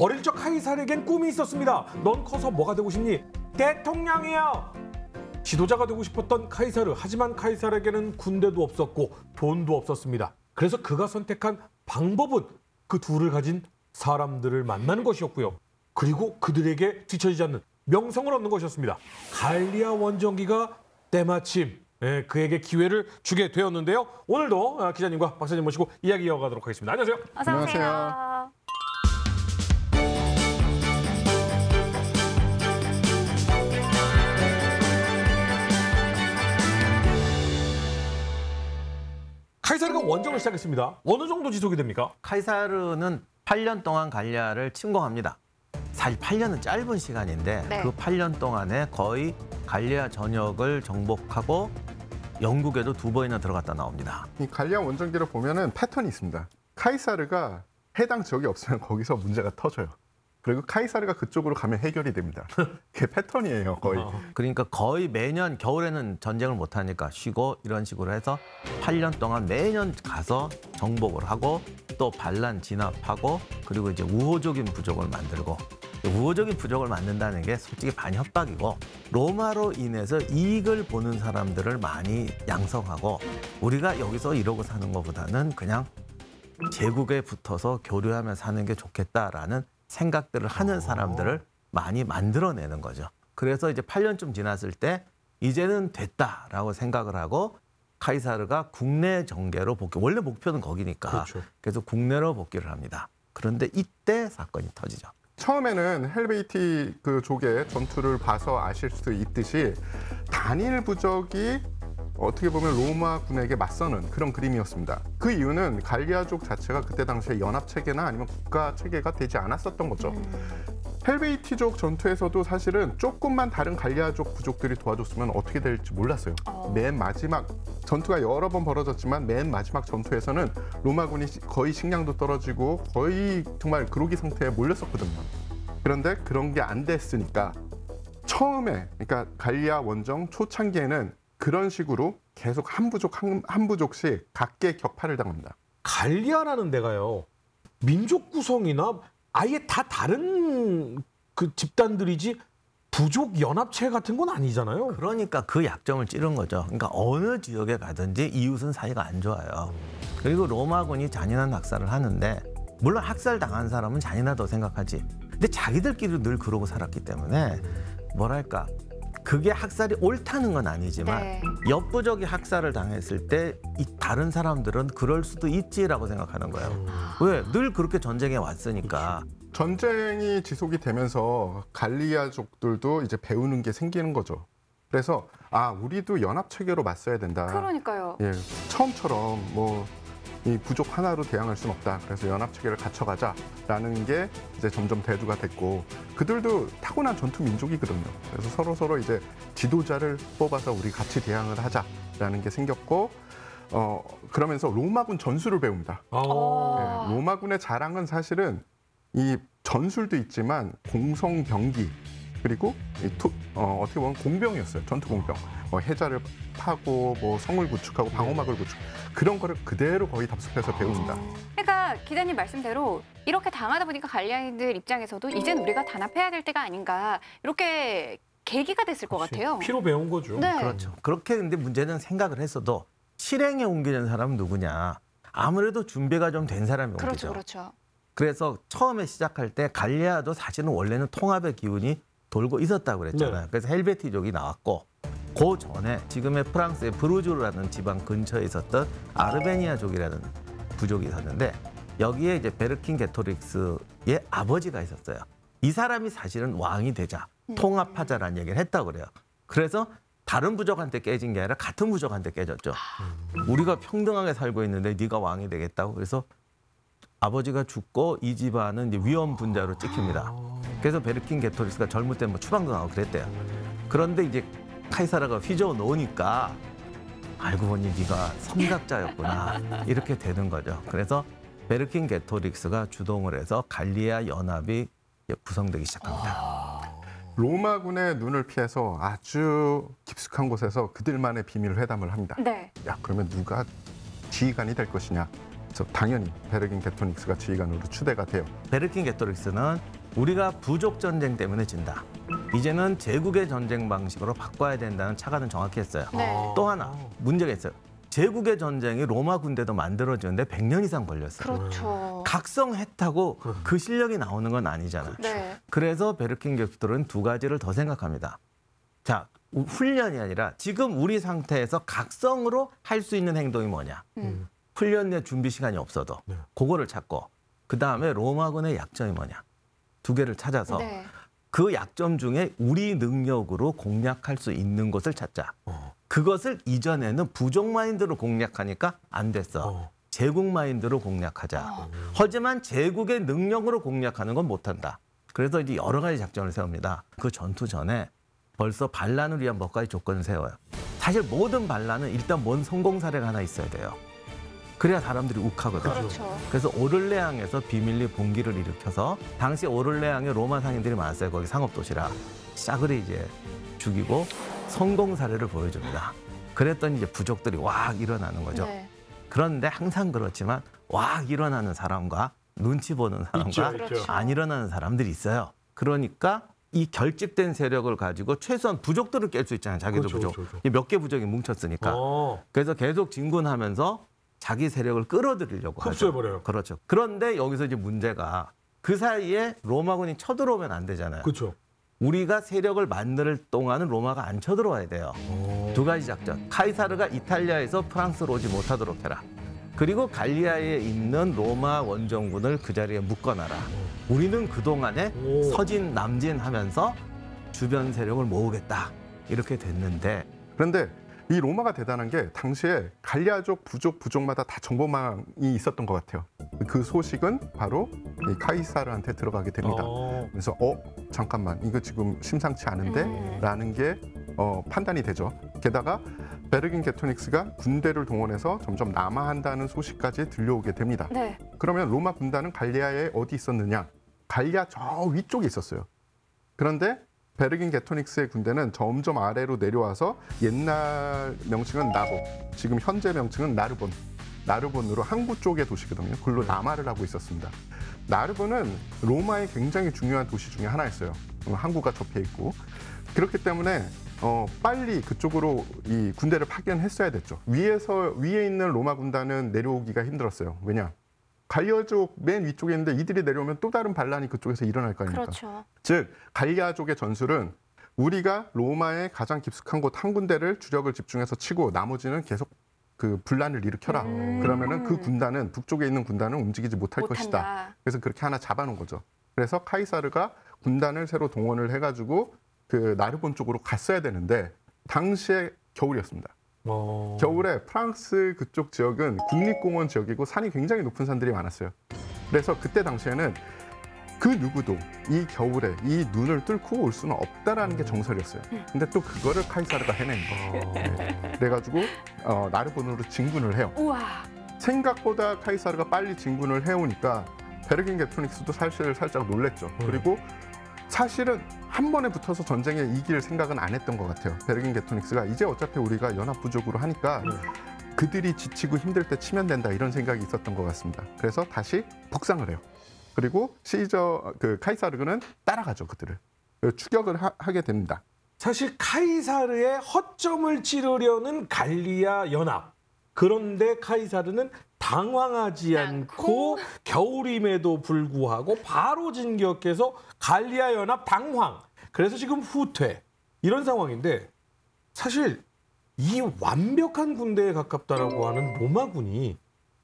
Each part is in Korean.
어릴 적 카이사르에겐 꿈이 있었습니다. 넌 커서 뭐가 되고 싶니? 대통령이요. 지도자가 되고 싶었던 카이사르. 하지만 카이사르에게는 군대도 없었고 돈도 없었습니다. 그래서 그가 선택한 방법은 그 둘을 가진 사람들을 만나는 것이었고요. 그리고 그들에게 뒤처지지 않는 명성을 얻는 것이었습니다. 갈리아 원정기가 때마침 그에게 기회를 주게 되었는데요. 오늘도 기자님과 박사님 모시고 이야기 이어가도록 하겠습니다. 안녕하세요. 어서 오세요. 카이사르가 원정을 시작했습니다. 어느 정도 지속이 됩니까? 카이사르는 8년 동안 갈리아를 침공합니다. 사실 8년은 짧은 시간인데 네. 그 8년 동안에 거의 갈리아 전역을 정복하고 영국에도 2번이나 들어갔다 나옵니다. 이 갈리아 원정기를 보면은 패턴이 있습니다. 카이사르가 해당 지역이 없으면 거기서 문제가 터져요. 그리고 카이사르가 그쪽으로 가면 해결이 됩니다. 그게 패턴이에요, 거의. 그러니까 거의 매년 겨울에는 전쟁을 못하니까 쉬고 이런 식으로 해서 8년 동안 매년 가서 정복을 하고 또 반란 진압하고 그리고 이제 우호적인 부족을 만들고 우호적인 부족을 만든다는 게 솔직히 반협박이고 로마로 인해서 이익을 보는 사람들을 많이 양성하고 우리가 여기서 이러고 사는 것보다는 그냥 제국에 붙어서 교류하며 사는 게 좋겠다라는 생각들을 하는 사람들을 많이 만들어내는 거죠. 그래서 이제 8년쯤 지났을 때 이제는 됐다라고 생각을 하고 카이사르가 국내 정계로 복귀. 원래 목표는 거기니까. 그렇죠. 그래서 국내로 복귀를 합니다. 그런데 이때 사건이 터지죠. 처음에는 헬베이티 그족의 전투를 봐서 아실 수 있듯이 단일 부족이 어떻게 보면 로마군에게 맞서는 그런 그림이었습니다. 그 이유는 갈리아족 자체가 그때 당시에 연합체계나 아니면 국가체계가 되지 않았었던 거죠. 헬베이티족 전투에서도 사실은 조금만 다른 갈리아족 부족들이 도와줬으면 어떻게 될지 몰랐어요. 맨 마지막 전투가 여러 번 벌어졌지만 맨 마지막 전투에서는 로마군이 거의 식량도 떨어지고 거의 정말 그로기 상태에 몰렸었거든요. 그런데 그런 게 안 됐으니까 처음에 그러니까 갈리아 원정 초창기에는 그런 식으로 계속 한 부족씩 각계 격파를 당합니다. 갈리아라는 데가요. 민족 구성이나 아예 다 다른 그 집단들이지 부족 연합체 같은 건 아니잖아요. 그러니까 그 약점을 찌른 거죠. 그러니까 어느 지역에 가든지 이웃은 사이가 안 좋아요. 그리고 로마군이 잔인한 학살을 하는데 물론 학살 당한 사람은 잔인하다고 생각하지. 근데 자기들끼리 늘 그러고 살았기 때문에 뭐랄까 그게 학살이 옳다는 건 아니지만 네. 옆부족이 학살을 당했을 때 이 다른 사람들은 그럴 수도 있지라고 생각하는 거예요. 왜? 늘 그렇게 전쟁에 왔으니까. 전쟁이 지속이 되면서 갈리아족들도 이제 배우는 게 생기는 거죠. 그래서 우리도 연합 체계로 맞서야 된다. 그러니까요. 예, 처음처럼 뭐 이 부족 하나로 대항할 수는 없다. 그래서 연합 체계를 갖춰가자라는 게 이제 점점 대두가 됐고 그들도 타고난 전투 민족이거든요. 그래서 서로 이제 지도자를 뽑아서 우리 같이 대항을 하자라는 게 생겼고 그러면서 로마군 전술을 배웁니다. 예, 로마군의 자랑은 사실은 이 전술도 있지만 공성 병기 그리고 어떻게 보면 공병이었어요. 전투 공병. 해자를 파고 뭐 성을 구축하고 방어막을 구축 그런 거를 그대로 거의 답습해서 배웁니다. 그러니까 기자님 말씀대로 이렇게 당하다 보니까 갈리아인들 입장에서도 이젠 우리가 단합해야 될 때가 아닌가 이렇게 계기가 됐을 것 같아요. 피로 배운 거죠. 네. 그렇죠. 그렇게 근데 문제는 생각을 했어도 실행에 옮기는 사람은 누구냐. 아무래도 준비가 좀 된 사람이 옮기죠. 그렇죠. 그래서 처음에 시작할 때 갈리아도 사실은 원래는 통합의 기운이 돌고 있었다고 그랬잖아요. 네. 그래서 헬베티족이 나왔고 그 전에 지금의 프랑스의 브루주르라는 지방 근처에 있었던 아르베니아족이라는 부족이 있었는데 여기에 이제 베르킨 게토릭스의 아버지가 있었어요. 이 사람이 사실은 왕이 되자 통합하자라는 얘기를 했다고 그래요. 그래서 다른 부족한테 깨진 게 아니라 같은 부족한테 깨졌죠. 우리가 평등하게 살고 있는데 네가 왕이 되겠다고. 그래서 아버지가 죽고 이 집안은 이제 위험 분자로 찍힙니다. 그래서 베르킨 게토릭스가 젊을 때 뭐 추방도 나오고 그랬대요. 그런데 이제 카이사르가 휘저어 놓으니까 알고 보니 네가 선각자였구나 이렇게 되는 거죠. 그래서 베르킨 게토릭스가 주동을 해서 갈리아 연합이 구성되기 시작합니다. 로마군의 눈을 피해서 아주 깊숙한 곳에서 그들만의 비밀 회담을 합니다. 네. 그러면 누가 지휘관이 될 것이냐. 그래서 그래서 당연히 베르긴게토닉스가 지휘관으로 추대가 돼요. 베르킨게토릭스는 우리가 부족 전쟁 때문에 진다. 이제는 제국의 전쟁 방식으로 바꿔야 된다는 착안은 정확히 했어요. 네. 또 하나 문제가 있어요. 제국의 전쟁이 로마 군대도 만들어지는데 100년 이상 걸렸어요. 그렇죠. 각성했다고 그 실력이 나오는 건 아니잖아요. 네. 그래서 베르킨게토르는 두 가지를 더 생각합니다. 자, 훈련이 아니라 지금 우리 상태에서 각성으로 할 수 있는 행동이 뭐냐. 훈련 내 준비 시간이 없어도 네. 그거를 찾고 그다음에 로마군의 약점이 뭐냐. 두 개를 찾아서 네. 그 약점 중에 우리 능력으로 공략할 수 있는 것을 찾자. 그것을 이전에는 부족 마인드로 공략하니까 안 됐어. 제국 마인드로 공략하자. 하지만 제국의 능력으로 공략하는 건 못한다. 그래서 이제 여러 가지 작전을 세웁니다. 그 전투 전에 벌써 반란을 위한 몇 가지 조건을 세워요. 사실 모든 반란은 일단 뭔 성공 사례가 하나 있어야 돼요. 그래야 사람들이 욱하거든요. 그렇죠. 그래서 오를레앙에서 비밀리 봉기를 일으켜서 당시 오를레앙에 로마 상인들이 많았어요. 거기 상업도시라. 싸그리 이제 죽이고 성공 사례를 보여줍니다. 그랬더니 이제 부족들이 왁 일어나는 거죠. 네. 그런데 항상 그렇지만 왁 일어나는 사람과 눈치 보는 사람과 있죠, 그렇죠. 있죠. 안 일어나는 사람들이 있어요. 그러니까 이 결집된 세력을 가지고 최소한 부족들을 깰 수 있잖아요. 자기도 그렇죠, 부족. 그렇죠. 몇 개 부족이 뭉쳤으니까. 그래서 계속 진군하면서 자기 세력을 끌어들이려고 하죠. 흡수해버려요. 그렇죠. 그런데 여기서 이제 문제가 그 사이에 로마군이 쳐들어오면 안 되잖아요. 그렇죠. 우리가 세력을 만들 동안은 로마가 안 쳐들어와야 돼요. 두 가지 작전. 카이사르가 이탈리아에서 프랑스로 오지 못하도록 해라. 그리고 갈리아에 있는 로마 원정군을 그 자리에 묶어놔라. 우리는 그동안에 서진 남진하면서 주변 세력을 모으겠다. 이렇게 됐는데 그런데 이 로마가 대단한 게 당시에 갈리아족, 부족마다 다 정보망이 있었던 것 같아요. 그 소식은 바로 이 카이사르한테 들어가게 됩니다. 그래서 잠깐만 이거 지금 심상치 않은데 라는 게 판단이 되죠. 게다가 베르긴게토닉스가 군대를 동원해서 점점 남하한다는 소식까지 들려오게 됩니다. 네. 그러면 로마 군단은 갈리아에 어디 있었느냐? 갈리아 저 위쪽에 있었어요. 그런데 베르긴게토닉스의 군대는 점점 아래로 내려와서 옛날 명칭은 나보, 지금 현재 명칭은 나르본으로 항구 쪽의 도시거든요. 그걸로 남하를 하고 있었습니다. 나르본은 로마의 굉장히 중요한 도시 중에 하나였어요. 항구가 접해 있고. 그렇기 때문에 빨리 그쪽으로 이 군대를 파견했어야 됐죠. 위에 있는 로마 군단은 내려오기가 힘들었어요. 왜냐? 갈리아족 맨 위쪽에 있는데 이들이 내려오면 또 다른 반란이 그쪽에서 일어날 거 아닙니까? 그렇죠. 즉 갈리아족의 전술은 우리가 로마의 가장 깊숙한 곳 한 군데를 주력을 집중해서 치고 나머지는 계속 그 분란을 일으켜라. 그러면은 그 군단은 북쪽에 있는 군단은 움직이지 못할 것이다. 그래서 그렇게 하나 잡아놓은 거죠. 그래서 카이사르가 군단을 새로 동원을 해가지고 그 나르본 쪽으로 갔어야 되는데 당시에 겨울이었습니다. 겨울에 프랑스 그쪽 지역은 국립공원 지역이고 산이 굉장히 높은 산들이 많았어요. 그래서 그때 당시에는 그 누구도 이 겨울에 이 눈을 뚫고 올 수는 없다라는 게 정설이었어요. 근데 또 그거를 카이사르가 해낸 거예요. 네. 그래가지고 나르본으로 진군을 해요. 우와. 생각보다 카이사르가 빨리 진군을 해오니까 베르긴게토닉스도 사실 살짝 놀랬죠. 그리고 사실은 한 번에 붙어서 전쟁에 이길 생각은 안 했던 것 같아요. 베르긴게토닉스가 이제 어차피 우리가 연합부족으로 하니까 그들이 지치고 힘들 때 치면 된다 이런 생각이 있었던 것 같습니다. 그래서 다시 북상을 해요. 그리고 카이사르는 따라가죠. 그들을. 추격을 하게 됩니다. 사실 카이사르의 허점을 찌르려는 갈리아 연합. 그런데 카이사르는 당황하지 않고 겨울임에도 불구하고 바로 진격해서 갈리아 연합 당황. 그래서 지금 후퇴. 이런 상황인데 사실 이 완벽한 군대에 가깝다라고 하는 로마군이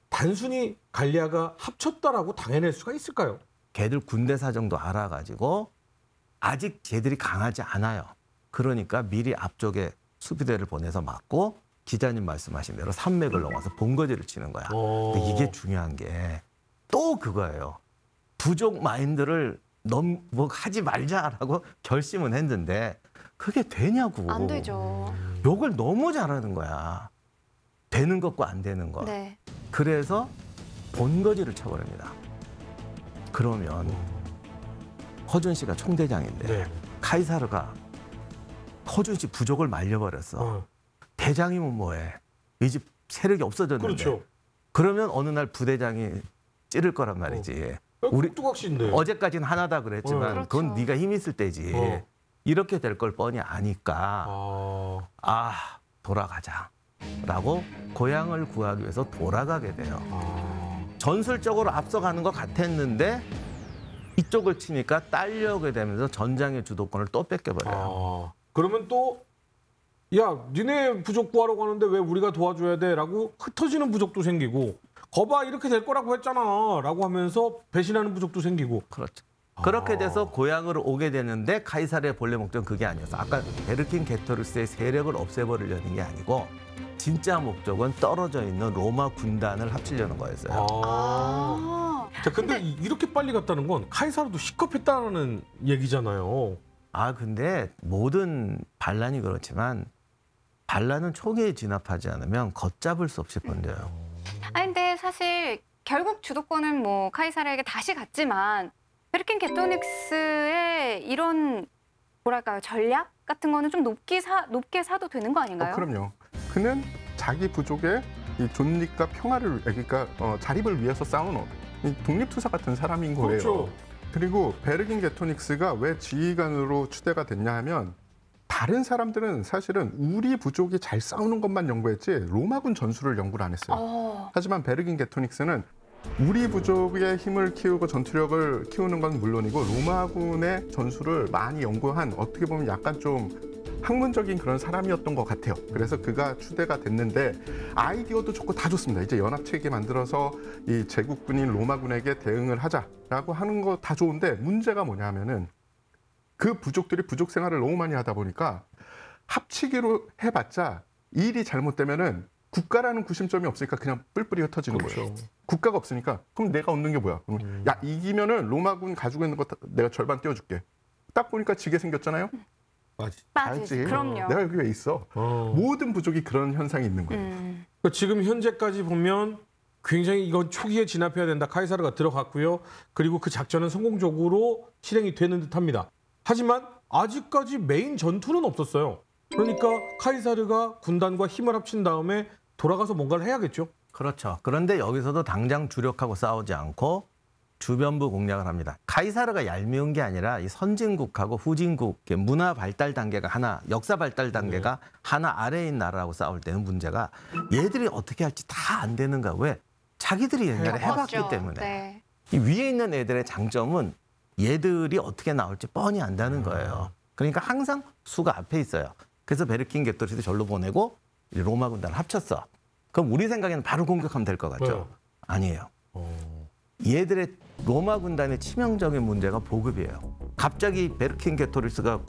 단순히 갈리아가 합쳤다라고 당해낼 수가 있을까요? 걔들 군대 사정도 알아가지고 아직 쟤들이 강하지 않아요. 그러니까 미리 앞쪽에 수비대를 보내서 막고 기자님 말씀하신 대로 산맥을 넘어서 본거지를 치는 거야. 근데 이게 중요한 게 또 그거예요. 부족 마인드를 뭐 하지 말자라고 결심은 했는데 그게 되냐고. 안 되죠. 욕을 너무 잘하는 거야. 되는 것과 안 되는 것. 네. 그래서 본거지를 쳐버립니다. 그러면 허준 씨가 총대장인데 네. 카이사르가 허준 씨 부족을 말려버렸어. 대장이면 뭐해? 이 집 세력이 없어졌는데. 그렇죠. 그러면 어느 날 부대장이 찌를 거란 말이지. 우리 뚜각시인데. 어제까지는 하나다 그랬지만 그렇죠. 그건 네가 힘 있을 때지. 이렇게 될 걸 뻔히 아니까 돌아가자라고 고향을 구하기 위해서 돌아가게 돼요. 전술적으로 앞서가는 것 같았는데 이쪽을 치니까 딸려오게 되면서 전장의 주도권을 또 뺏겨버려요. 그러면 또 야, 니네 부족 구하러 가는데 왜 우리가 도와줘야 돼? 라고 흩어지는 부족도 생기고 거봐 이렇게 될 거라고 했잖아 라고 하면서 배신하는 부족도 생기고. 그렇죠. 그렇게 돼서 고향으로 오게 되는데 카이사르의 본래 목적은 그게 아니었어. 아까 베르킨게토르스의 세력을 없애버리려는 게 아니고 진짜 목적은 떨어져 있는 로마 군단을 합치려는 거였어요. 자, 근데 이렇게 빨리 갔다는 건 카이사르도 시겁했다는 얘기잖아요. 근데 모든 반란이 그렇지만 반란은 총에 진압하지 않으면 걷잡을 수 없이 번져요. 근데 사실 결국 주도권은 뭐 카이사르에게 다시 갔지만 베르킨게토닉스의 이런 뭐랄까요 전략 같은 거는 좀 높게 사도 되는 거 아닌가요? 그럼요. 그는 자기 부족의 이 존립과 평화를 그러니까 자립을 위해서 싸우는 이 독립투사 같은 사람인 거예요. 그렇죠. 그리고 베르킨게토닉스가 왜 지휘관으로 추대가 됐냐 하면 다른 사람들은 사실은 우리 부족이 잘 싸우는 것만 연구했지 로마군 전술을 연구를 안 했어요. 하지만 베르킨게토닉스는 우리 부족의 힘을 키우고 전투력을 키우는 건 물론이고 로마군의 전술을 많이 연구한 어떻게 보면 약간 좀 학문적인 그런 사람이었던 것 같아요. 그래서 그가 추대가 됐는데 아이디어도 좋고 다 좋습니다. 이제 연합체계 만들어서 이 제국군인 로마군에게 대응을 하자라고 하는 거 다 좋은데 문제가 뭐냐면은 그 부족들이 부족 생활을 너무 많이 하다 보니까 합치기로 해봤자 일이 잘못되면은 국가라는 구심점이 없으니까 그냥 뿔뿔이 흩어지는 거예요. 국가가 없으니까 그럼 내가 얻는 게 뭐야? 그러면 야 이기면은 로마군 가지고 있는 거 내가 절반 떼어줄게. 딱 보니까 지게 생겼잖아요. 빠지지. 그럼요. 내가 여기 왜 있어? 모든 부족이 그런 현상이 있는 거예요. 그러니까 지금 현재까지 보면 굉장히 이건 초기에 진압해야 된다. 카이사르가 들어갔고요. 그리고 그 작전은 성공적으로 실행이 되는 듯합니다. 하지만 아직까지 메인 전투는 없었어요. 그러니까 카이사르가 군단과 힘을 합친 다음에 돌아가서 뭔가를 해야겠죠. 그렇죠. 그런데 여기서도 당장 주력하고 싸우지 않고 주변부 공략을 합니다. 카이사르가 얄미운 게 아니라 이 선진국하고 후진국 문화 발달 단계가 하나, 역사 발달 단계가 하나 아래인 나라하고 싸울 때는 문제가 얘들이 어떻게 할지 다 안 되는가. 왜? 자기들이 옛날에 해봤기 때문에. 네. 이 위에 있는 애들의 장점은 얘들이 어떻게 나올지 뻔히 안다는 거예요. 그러니까 항상 수가 앞에 있어요. 그래서 베르킨게토르스도 절로 보내고 로마 군단을 합쳤어. 그럼 우리 생각에는 바로 공격하면 될 것 같죠? 아니에요. 얘들의 로마 군단의 치명적인 문제가 보급이에요. 갑자기 베르킨게토르스가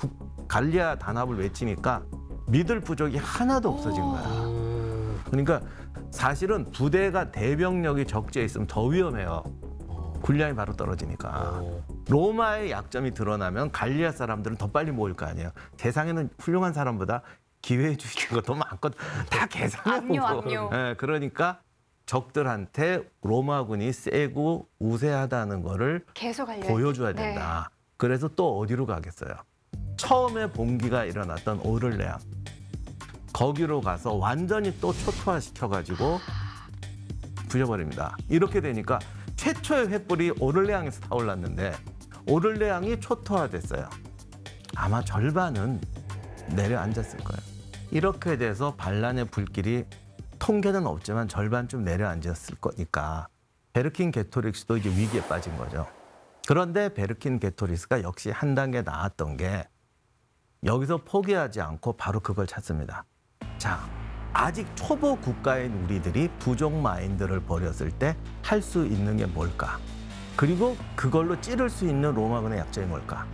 갈리아 단합을 외치니까 믿을 부족이 하나도 없어진 거야. 그러니까 사실은 부대가 대병력이 적지에 있으면 더 위험해요. 군량이 바로 떨어지니까. 로마의 약점이 드러나면 갈리아 사람들은 더 빨리 모일 거 아니에요. 세상에는 훌륭한 사람보다 기회 주시는 거 더 많거든. 다 계산해보고. 압류. 네, 그러니까 적들한테 로마군이 세고 우세하다는 거를 계속 알려. 보여줘야 된다. 그래서 또 어디로 가겠어요? 처음에 봉기가 일어났던 오를레앙. 거기로 가서 완전히 또 초토화시켜가지고 부셔버립니다. 이렇게 되니까 최초의 횃불이 오를레앙에서 타올랐는데 오를레앙이 초토화됐어요. 아마 절반은 내려앉았을 거예요. 이렇게 돼서 반란의 불길이 통계는 없지만 절반쯤 내려앉았을 거니까 베르킨게토릭스도 이제 위기에 빠진 거죠. 그런데 베르킨게토릭스가 역시 한 단계 나았던 게 여기서 포기하지 않고 바로 그걸 찾습니다. 자, 아직 초보 국가인 우리들이 부족 마인드를 버렸을 때 할 수 있는 게 뭘까? 그리고 그걸로 찌를 수 있는 로마군의 약점이 뭘까?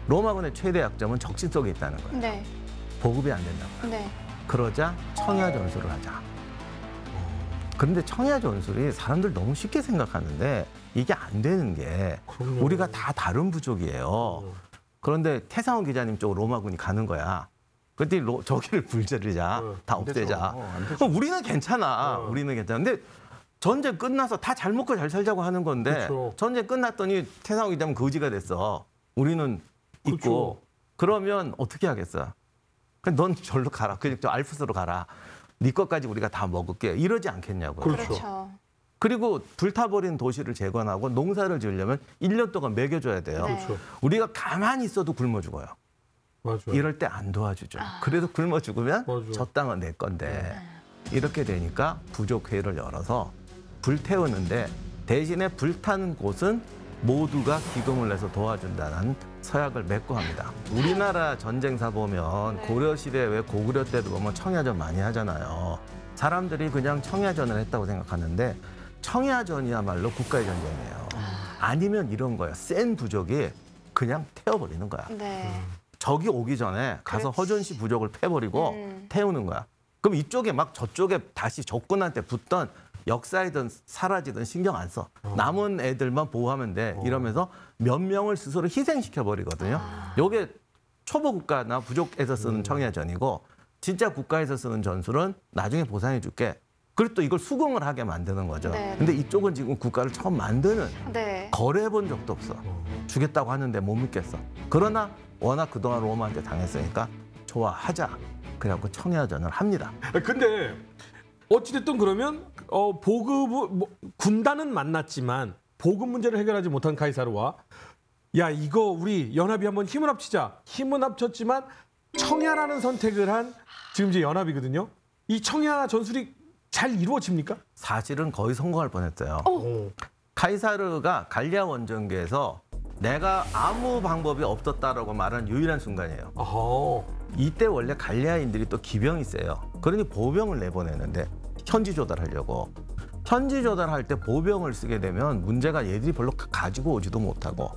로마군의 최대 약점은 적신 속에 있다는 거예요. 네. 보급이 안 된다는 거예요. 네. 그러자 청야 전술을 하자. 그런데 청야 전술이 사람들 너무 쉽게 생각하는데 이게 안 되는 게 그럼요. 우리가 다 다른 부족이에요. 그런데 태상원 기자님 쪽으로 로마군이 가는 거야. 그때 저기를 불지르자, 다 없애자. 그럼 우리는 괜찮아. 우리는 괜찮은데 전쟁 끝나서 다 잘 먹고 잘 살자고 하는 건데 그렇죠. 전쟁 끝났더니 태상원 기자님 거지가 됐어. 우리는 있고 그렇죠. 그러면 어떻게 하겠어? 넌 절로 가라. 그냥 저 알프스로 가라. 네 것까지 우리가 다 먹을게 이러지 않겠냐고요. 그렇죠. 그리고 불타버린 도시를 재건하고 농사를 지으려면 1년 동안 먹여줘야 돼요. 네. 그렇죠. 우리가 가만히 있어도 굶어 죽어요. 맞아요. 이럴 때 안 도와주죠. 그래도 굶어 죽으면 맞아요. 저 땅은 내 건데 이렇게 되니까 부족회의를 열어서 불태우는데 대신에 불타는 곳은 모두가 기금을 내서 도와준다는 서약을 맺고 합니다. 우리나라 전쟁사 보면 네. 고려시대 왜 고구려 때도 보면 청야전 많이 하잖아요. 사람들이 그냥 청야전을 했다고 생각하는데 청야전이야말로 국가의 전쟁이에요. 아니면 이런 거예요. 센 부족이 그냥 태워버리는 거야. 네. 적이 오기 전에 가서 그렇지. 허준시 부족을 패버리고 태우는 거야. 그럼 이쪽에 막 저쪽에 다시 적군한테 붙던 역사이든 사라지든 신경 안 써. 남은 애들만 보호하면 돼. 이러면서 몇 명을 스스로 희생시켜버리거든요. 요게 초보 국가나 부족에서 쓰는 청야전이고 진짜 국가에서 쓰는 전술은 나중에 보상해 줄게. 그리고 또 이걸 수긍을 하게 만드는 거죠. 네. 근데 이쪽은 지금 국가를 처음 만드는 네. 거래해 본 적도 없어. 주겠다고 하는데 못 믿겠어. 그러나 워낙 그동안 로마한테 당했으니까 좋아, 하자. 그래갖고 청야전을 합니다. 근데 어찌됐든 그러면 군단은 만났지만 보급 문제를 해결하지 못한 카이사르와 야 이거 우리 연합이 한번 힘을 합치자. 힘은 합쳤지만 청야라는 선택을 한 지금 이제 연합이거든요. 이 청야 전술이 잘 이루어집니까? 사실은 거의 성공할 뻔했어요. 오. 카이사르가 갈리아 원정기에서 내가 아무 방법이 없었다라고 말한 유일한 순간이에요. 어허. 이때 원래 갈리아인들이 또 기병이 세요. 그러니 보병을 내보내는데 현지 조달하려고. 현지 조달할 때 보병을 쓰게 되면 문제가 얘들이 별로 가지고 오지도 못하고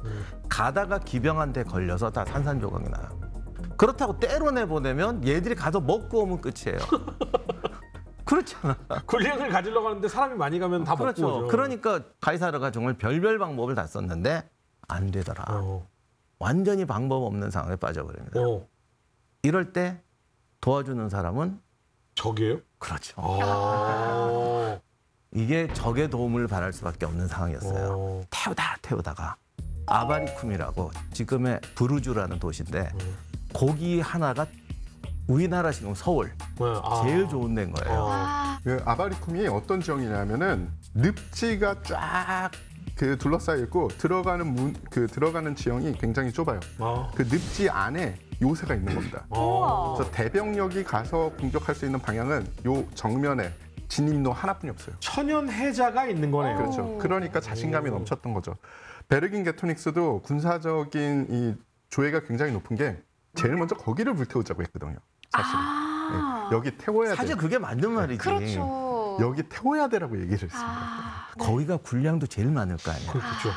가다가 기병한테 걸려서 다 산산조각이 나요. 그렇다고 때로 내보내면 얘들이 가서 먹고 오면 끝이에요. 그렇잖아. 군량을 가지려고 하는데 사람이 많이 가면 다 그렇죠. 먹고 오죠. 그러니까 카이사르가 정말 별별 방법을 다 썼는데 안 되더라. 완전히 방법 없는 상황에 빠져버립니다. 이럴 때 도와주는 사람은 적이에요? 그렇죠. 아. 이게 적의 도움을 바랄 수밖에 없는 상황이었어요. 태우다가 아바리쿰이라고 지금의 부르주라는 도시인데 거기 하나가 우리나라 지금 서울 제일 좋은 데인 거예요. 그 아바리쿰이 어떤 지형이냐면은 늪지가 쫙 그 둘러싸여 있고 들어가는 지형이 굉장히 좁아요. 그 늪지 안에 요새가 있는 겁니다. 그래서 대병력이 가서 공격할 수 있는 방향은 요 정면에 진입로 하나뿐이 없어요. 천연 해자가 있는 거네요. 그렇죠. 그러니까 자신감이 넘쳤던 거죠. 베르긴 게토닉스도 군사적인 이 조예가 굉장히 높은 게 제일 먼저 거기를 불태우자고 했거든요. 사실은. 네, 여기 태워야 돼. 사실 그게 맞는 말이지. 그렇죠. 여기 태워야 돼라고 얘기를 했습니다. 거기가 군량도 제일 많을 거 아니야. 그렇죠.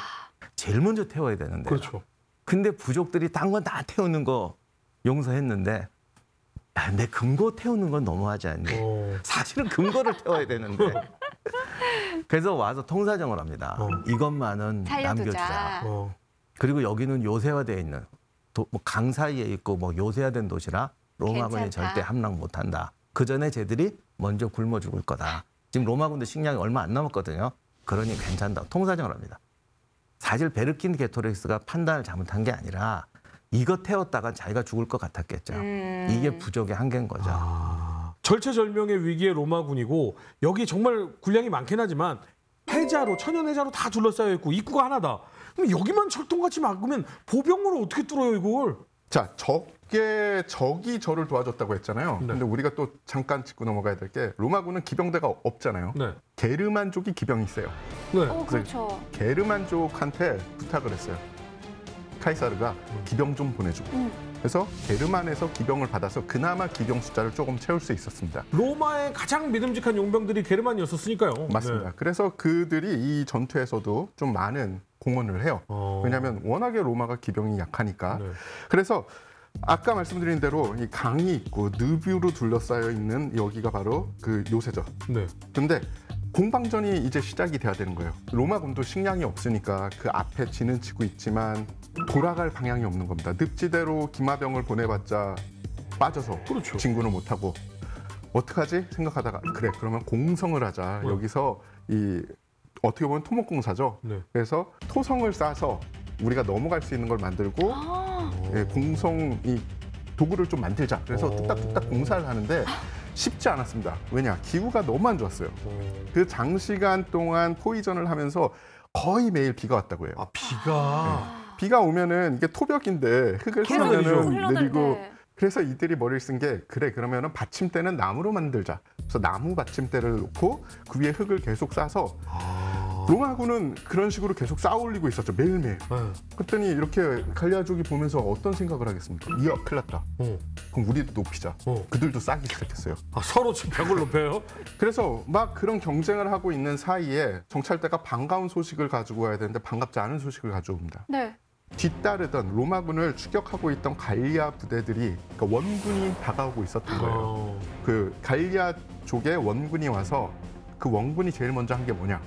제일 먼저 태워야 되는데. 그렇죠. 근데 부족들이 딴 건 다 태우는 거 용서했는데 야, 내 금고 태우는 건 너무하지 않니? 사실은 금고를 태워야 되는데. 그래서 와서 통사정을 합니다. 이것만은 남겨주자. 그리고 여기는 요새화되어 있는 뭐 강 사이에 있고 뭐 요새화된 도시라 로마군이 괜찮다. 절대 함락 못한다. 그 전에 쟤들이 먼저 굶어 죽을 거다. 지금 로마군도 식량이 얼마 안 남았거든요. 그러니 괜찮다. 통사정을 합니다. 사실 베르킨 게토릭스가 판단을 잘못한 게 아니라 이거 태웠다가 자기가 죽을 것 같았겠죠. 이게 부족의 한계인 거죠. 절체절명의 위기의 로마군이고 여기 정말 군량이 많긴 하지만 해자로 천연 해자로 다 둘러싸여 있고 입구가 하나다. 그럼 여기만 철통같이 막으면 보병으로 어떻게 뚫어요 이걸? 자, 적이 저를 도와줬다고 했잖아요. 네. 근데 우리가 또 잠깐 짚고 넘어가야 될 게 로마군은 기병대가 없잖아요. 네. 게르만족이 기병이 세요. 네. 그렇죠. 게르만족한테 부탁을 했어요. 카이사르가 기병 좀 보내주고. 그래서 게르만에서 기병을 받아서 그나마 기병 숫자를 조금 채울 수 있었습니다. 로마의 가장 믿음직한 용병들이 게르만이었었으니까요. 맞습니다. 네. 그래서 그들이 이 전투에서도 좀 많은 공헌을 해요. 왜냐하면 워낙에 로마가 기병이 약하니까. 네. 그래서 아까 말씀드린 대로 이 강이 있고 늪으로 둘러싸여 있는 여기가 바로 그 요새죠. 네. 근데 공방전이 이제 시작이 돼야 되는 거예요. 로마군도 식량이 없으니까 그 앞에 진은 치고 있지만 돌아갈 방향이 없는 겁니다. 늪지대로 기마병을 보내봤자 빠져서 그렇죠. 진군을 못하고 어떡하지 생각하다가 그래 그러면 공성을 하자. 여기서 이 어떻게 보면 토목공사죠. 네. 그래서 토성을 싸서 우리가 넘어갈 수 있는 걸 만들고 공성 이 도구를 좀 만들자. 그래서 뚝딱뚝딱 공사를 하는데 쉽지 않았습니다. 왜냐? 기후가 너무 안 좋았어요. 그 장시간 동안 포위전을 하면서 거의 매일 비가 왔다고 해요. 아, 비가. 비가 오면은 이게 토벽인데 흙을 계속 쓰면은 느리고 흘러는데. 그래서 이들이 머리를 쓴 게 그래 그러면은 받침대는 나무로 만들자. 그래서 나무 받침대를 놓고 그 위에 흙을 계속 싸서 로마군은 그런 식으로 계속 쌓아 올리고 있었죠. 매일매일. 그랬더니 이렇게 갈리아족이 보면서 어떤 생각을 하겠습니까? 이야 큰일 났다. 그럼 우리도 높이자. 그들도 싸기 시작했어요. 아, 서로 지금 벽을 높여요? 그래서 막 그런 경쟁을 하고 있는 사이에 정찰대가 반가운 소식을 가지고 와야 되는데 반갑지 않은 소식을 가져옵니다. 네. 뒤따르던 로마군을 추격하고 있던 갈리아 부대들이 그러니까 원군이 다가오고 있었던 거예요. 그 갈리아족의 원군이 와서 그 원군이 제일 먼저 한 게 뭐냐?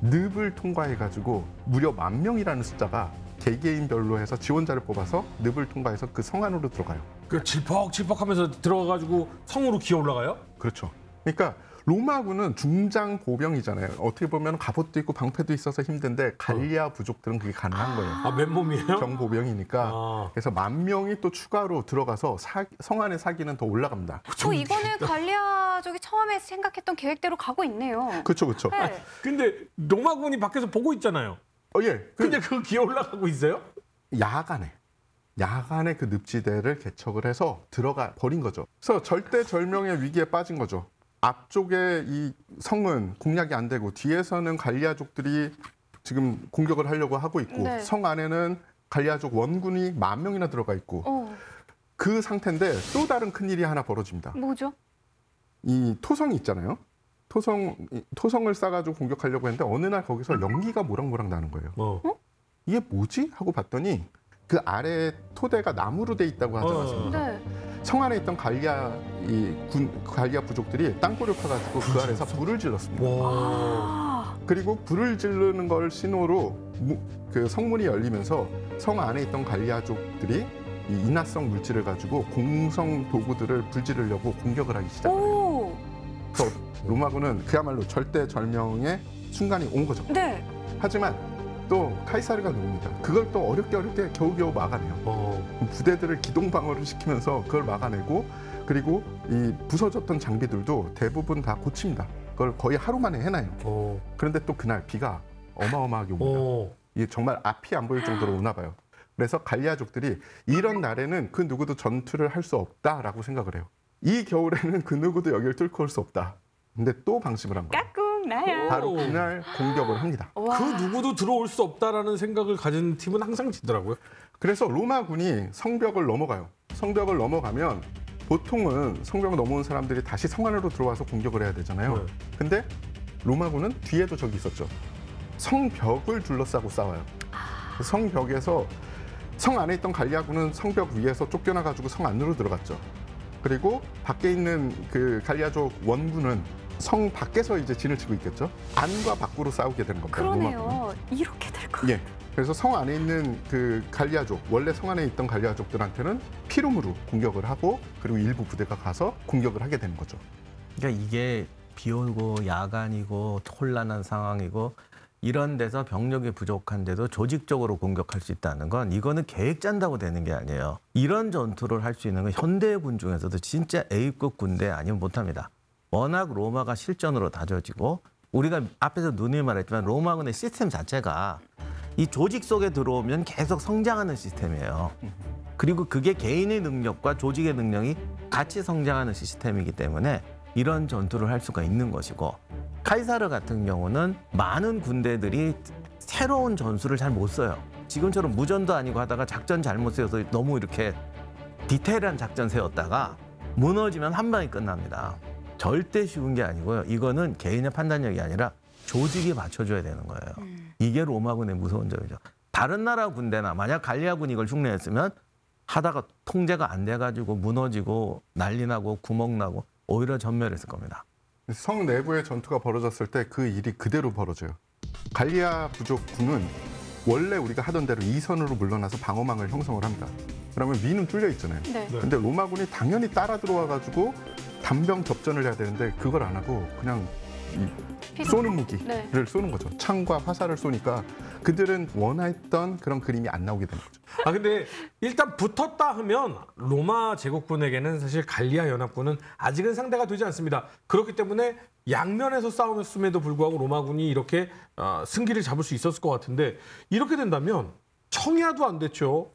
늪을 통과해가지고 무려 10,000명이라는 숫자가 개개인별로 해서 지원자를 뽑아서 늪을 통과해서 그 성 안으로 들어가요. 그 질퍽질퍽하면서 들어가가지고 성으로 기어 올라가요? 그렇죠. 그러니까 로마군은 중장 보병이잖아요. 어떻게 보면 갑옷도 있고 방패도 있어서 힘든데 갈리아 부족들은 그게 가능한 거예요. 아, 맨몸이에요? 정보병이니까. 아. 그래서 10,000명이 또 추가로 들어가서 성 안의 사기는 더 올라갑니다. 이거는 갈리아족이 처음에 생각했던 계획대로 가고 있네요. 그렇죠, 그렇죠. 네. 근데 로마군이 밖에서 보고 있잖아요. 예. 근데 그거 기어 올라가고 있어요? 야간에 그 늪지대를 개척을 해서 들어가 버린 거죠. 그래서 절대절명의 위기에 빠진 거죠. 앞쪽에 이 성은 공략이 안 되고 뒤에서는 갈리아족들이 지금 공격을 하려고 하고 있고 네. 성 안에는 갈리아족 원군이 10,000명이나 들어가 있고 그 상태인데 또 다른 큰일이 하나 벌어집니다. 뭐죠? 이 토성이 있잖아요. 토성을 싸가지고 공격하려고 했는데 어느 날 거기서 연기가 모락모락 나는 거예요. 이게 뭐지? 하고 봤더니 그 아래 토대가 나무로 돼 있다고 하지 않았습니까? 네. 성 안에 있던 갈리아 부족들이 땅굴을 파가지고 그 아래서 불을 질렀습니다. 아, 그리고 불을 지르는 걸 신호로 그 성문이 열리면서 성 안에 있던 갈리아족들이 이 인화성 물질을 가지고 공성 도구들을 불지르려고 공격을 하기 시작해요. 오, 그래서 로마군은 그야말로 절대절명의 순간이 온 거죠. 네. 하지만 또 카이사르가 누굽니까? 그걸 또 어렵게 겨우겨우 막아내요. 부대들을 기동 방어를 시키면서 그걸 막아내고 그리고 이 부서졌던 장비들도 대부분 다 고칩니다. 그걸 거의 하루 만에 해놔요. 그런데 또 그날 비가 어마어마하게 옵니다. 이게 정말 앞이 안 보일 정도로 오나 봐요. 그래서 갈리아족들이 이런 날에는 그 누구도 전투를 할 수 없다라고 생각을 해요. 이 겨울에는 그 누구도 여기를 뚫고 올 수 없다. 근데 또 방심을 한 거예요. 까꿍 나야. 바로 그날 공격을 합니다. 와. 그 누구도 들어올 수 없다라는 생각을 가진 팀은 항상 지더라고요. 그래서 로마군이 성벽을 넘어가요. 성벽을 넘어가면 보통은 성벽을 넘어온 사람들이 다시 성 안으로 들어와서 공격을 해야 되잖아요. 네. 근데 로마군은 뒤에도 적이 있었죠. 성벽을 둘러싸고 싸워요. 성벽에서 성 안에 있던 갈리아군은 성벽 위에서 쫓겨나가지고 성 안으로 들어갔죠. 그리고 밖에 있는 그 갈리아족 원군은 성 밖에서 이제 진을 치고 있겠죠. 안과 밖으로 싸우게 되는 겁니다. 로마군은. 그러네요. 이렇게 될 거. 예. 그래서 성 안에 있는 그 갈리아족, 원래 성 안에 있던 갈리아족들한테는 피름으로 공격을 하고 그리고 일부 부대가 가서 공격을 하게 되는 거죠. 그러니까 이게 비 오고 야간이고 혼란한 상황이고 이런 데서 병력이 부족한데도 조직적으로 공격할 수 있다는 건 이거는 계획 짠다고 되는 게 아니에요. 이런 전투를 할 수 있는 건 현대군 중에서도 진짜 A급 군대 아니면 못합니다. 워낙 로마가 실전으로 다져지고 우리가 앞에서 누누이 말했지만 로마군의 시스템 자체가 이 조직 속에 들어오면 계속 성장하는 시스템이에요. 그리고 그게 개인의 능력과 조직의 능력이 같이 성장하는 시스템이기 때문에 이런 전투를 할 수가 있는 것이고 카이사르 같은 경우는 많은 군대들이 새로운 전술을 잘 못 써요. 지금처럼 무전도 아니고 하다가 작전 잘못 세워서 너무 이렇게 디테일한 작전 세웠다가 무너지면 한 방에 끝납니다. 절대 쉬운 게 아니고요. 이거는 개인의 판단력이 아니라 조직이 맞춰줘야 되는 거예요. 이게 로마군의 무서운 점이죠. 다른 나라 군대나 만약 갈리아군이 이걸 흉내냈으면 하다가 통제가 안 돼가지고 무너지고 난리 나고 구멍 나고 오히려 전멸했을 겁니다. 성 내부의 전투가 벌어졌을 때 그 일이 그대로 벌어져요. 갈리아 부족군은 원래 우리가 하던 대로 2선으로 물러나서 방어망을 형성을 합니다. 그러면 위는 뚫려 있잖아요. 네. 근데 로마군이 당연히 따라 들어와가지고 단병 접전을 해야 되는데 그걸 안 하고 그냥 쏘는 무기를 네. 쏘는 거죠. 창과 화살을 쏘니까 그들은 원했던 그런 그림이 안 나오게 되는 거죠. 아 근데 일단 붙었다 하면 로마 제국군에게는 사실 갈리아 연합군은 아직은 상대가 되지 않습니다. 그렇기 때문에 양면에서 싸움했음에도 불구하고 로마군이 이렇게 승기를 잡을 수 있었을 것 같은데 이렇게 된다면 청야도 안 됐죠.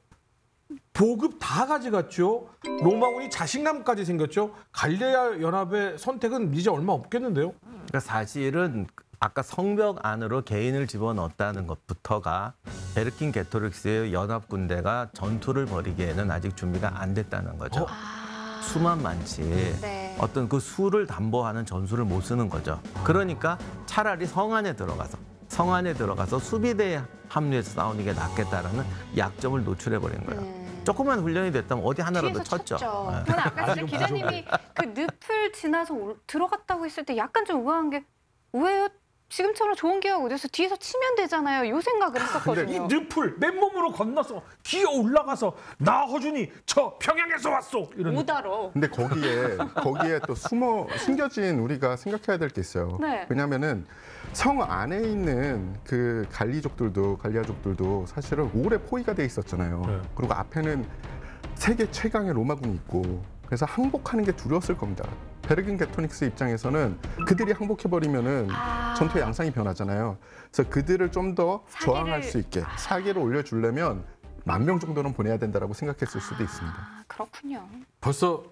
보급 다 가져갔죠. 로마군이 자신감까지 생겼죠. 갈리아 연합의 선택은 이제 얼마 없겠는데요. 그러니까 사실은 아까 성벽 안으로 개인을 집어넣었다는 것부터가 베르킨게토릭스의 연합군대가 전투를 벌이기에는 아직 준비가 안 됐다는 거죠. 수만 많지 네. 어떤 그 수를 담보하는 전술을 못 쓰는 거죠. 그러니까 차라리 성 안에 들어가서 수비대에 합류해서 싸우는 게 낫겠다라는 약점을 노출해버린 거예요. 조금만 훈련이 됐다면 어디 하나라도 뒤에서 쳤죠. 네. 저는 아까 진짜 기자님이 그 늪을 지나서 들어갔다고 했을 때 약간 좀 의아한 게 왜요? 지금처럼 좋은 기회가 어디서 뒤에서 치면 되잖아요. 요 생각을 이 했었거든요. 늪을 맨몸으로 건너서 기어 올라가서 나 허준이 저 평양에서 왔어 이런. 못 알아. 근데 거기에 또 숨겨진 우리가 생각해야 될 게 있어요. 네. 왜냐하면은 성 안에 있는 그 갈리아족들도 사실은 오래 포위가 돼 있었잖아요. 네. 그리고 앞에는 세계 최강의 로마군이 있고 그래서 항복하는 게 두려웠을 겁니다. 베르킨게토닉스 입장에서는 그들이 항복해버리면은 전투의 양상이 변하잖아요. 그래서 그들을 좀 더 저항할 수 있게 사기를 올려주려면 10,000명 정도는 보내야 된다라고 생각했을 수도 있습니다. 아, 그렇군요. 벌써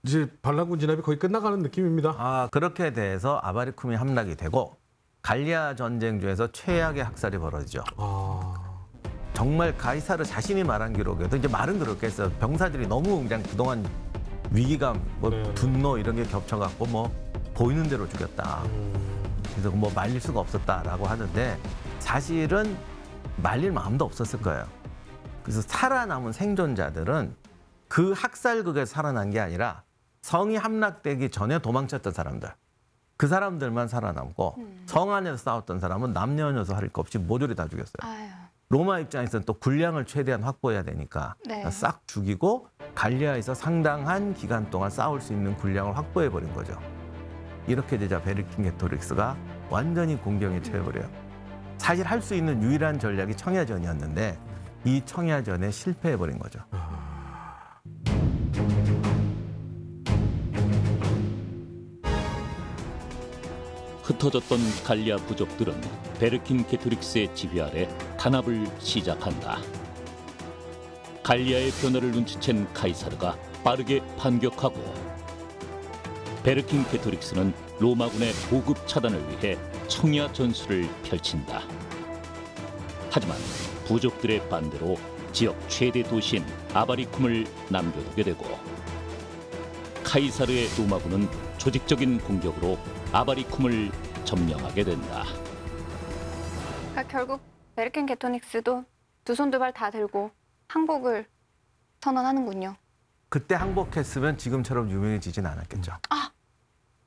이제 반란군 진압이 거의 끝나가는 느낌입니다. 그렇게 돼서 아바리쿰이 함락이 되고 갈리아 전쟁 중에서 최악의 학살이 벌어지죠. 정말 가이사르 자신이 말한 기록에도 이제 말은 그렇게 했어요. 병사들이 너무 그냥 그동안 위기감, 분노 이런 게 겹쳐갖고 보이는 대로 죽였다. 그래서 말릴 수가 없었다라고 하는데 사실은 말릴 마음도 없었을 거예요. 그래서 살아남은 생존자들은 그 학살극에서 살아난 게 아니라 성이 함락되기 전에 도망쳤던 사람들. 그 사람들만 살아남고 성 안에서 싸웠던 사람은 남녀노소 할 것 없이 모조리 다 죽였어요. 아유. 로마 입장에서는 또 군량을 최대한 확보해야 되니까 네. 싹 죽이고 갈리아에서 상당한 기간 동안 싸울 수 있는 군량을 확보해버린 거죠. 이렇게 되자 베르킨게토릭스가 완전히 공경에 처해버려요. 사실 할 수 있는 유일한 전략이 청야전이었는데 이 청야전에 실패해버린 거죠. 흩어졌던 갈리아 부족들은 베르킨게토릭스의 지휘 아래 단합을 시작한다. 갈리아의 변화를 눈치챈 카이사르가 빠르게 반격하고 베르킨게토릭스는 로마군의 보급 차단을 위해 청야 전술을 펼친다. 하지만 부족들의 반대로 지역 최대 도시인 아바리쿰을 남겨두게 되고 카이사르의 로마군은 조직적인 공격으로 아바리쿰을 점령하게 된다. 그러니까 결국 베르킨게토닉스도 두 손 두 발 다 들고 항복을 선언하는군요. 그때 항복했으면 지금처럼 유명해지진 않았겠죠.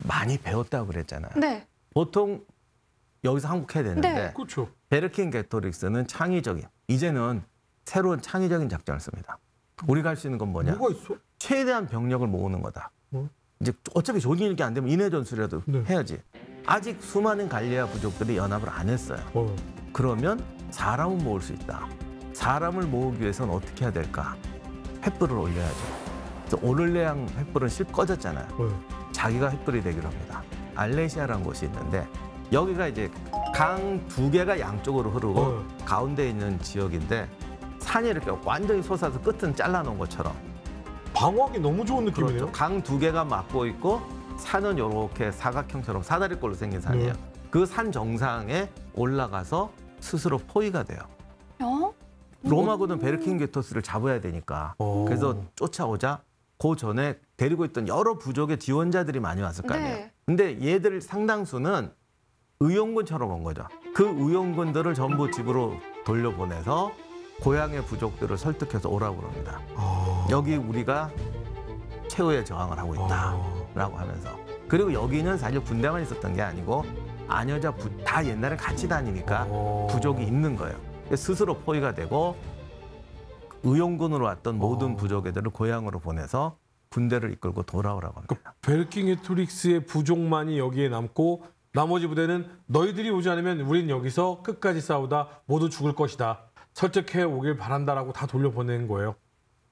많이 배웠다고 그랬잖아요. 네. 보통 여기서 항복해야 되는데 네. 그렇죠. 베르킨게토릭스는 창의적인, 이제는 새로운 창의적인 작전을 씁니다. 우리가 할 수 있는 건 뭐냐? 뭐가 있어? 최대한 병력을 모으는 거다. 이제 어차피 조직이 안 되면 인해 전술이라도 네. 해야지. 아직 수많은 갈리아 부족들이 연합을 안 했어요. 그러면 사람은 모을 수 있다. 사람을 모으기 위해서는 어떻게 해야 될까? 횃불을 올려야죠. 그래서 오를레앙 횃불은 실 꺼졌잖아요. 자기가 횃불이 되기로 합니다. 알레시아라는 곳이 있는데 여기가 이제 강 두 개가 양쪽으로 흐르고 가운데 있는 지역인데 산이 이렇게 완전히 솟아서 끝은 잘라놓은 것처럼 방어하기 너무 좋은 느낌이네요. 그렇죠. 강 두 개가 막고 있고 산은 이렇게 사각형처럼 사다리꼴로 생긴 산이에요. 그 산 정상에 올라가서 스스로 포위가 돼요. 로마군은 베르킨게토스를 잡아야 되니까 그래서 쫓아오자 그 전에 데리고 있던 여러 부족의 지원자들이 많이 왔을 거 아니에요. 네. 근데 얘들 상당수는 의용군처럼 온 거죠. 그 의용군들을 전부 집으로 돌려보내서 고향의 부족들을 설득해서 오라고 그럽니다. 여기 우리가 최후의 저항을 하고 있다라고 하면서. 그리고 여기는 사실 군대만 있었던 게 아니고 아녀자 다 옛날에 같이 다니니까 부족이 있는 거예요. 스스로 포위가 되고 의용군으로 왔던 모든 부족애들을 고향으로 보내서 군대를 이끌고 돌아오라고 합니다. 베르킨게토릭스의 부족만이 여기에 남고 나머지 부대는 너희들이 오지 않으면 우린 여기서 끝까지 싸우다 모두 죽을 것이다. 설득해 오길 바란다라고 다 돌려보낸 거예요.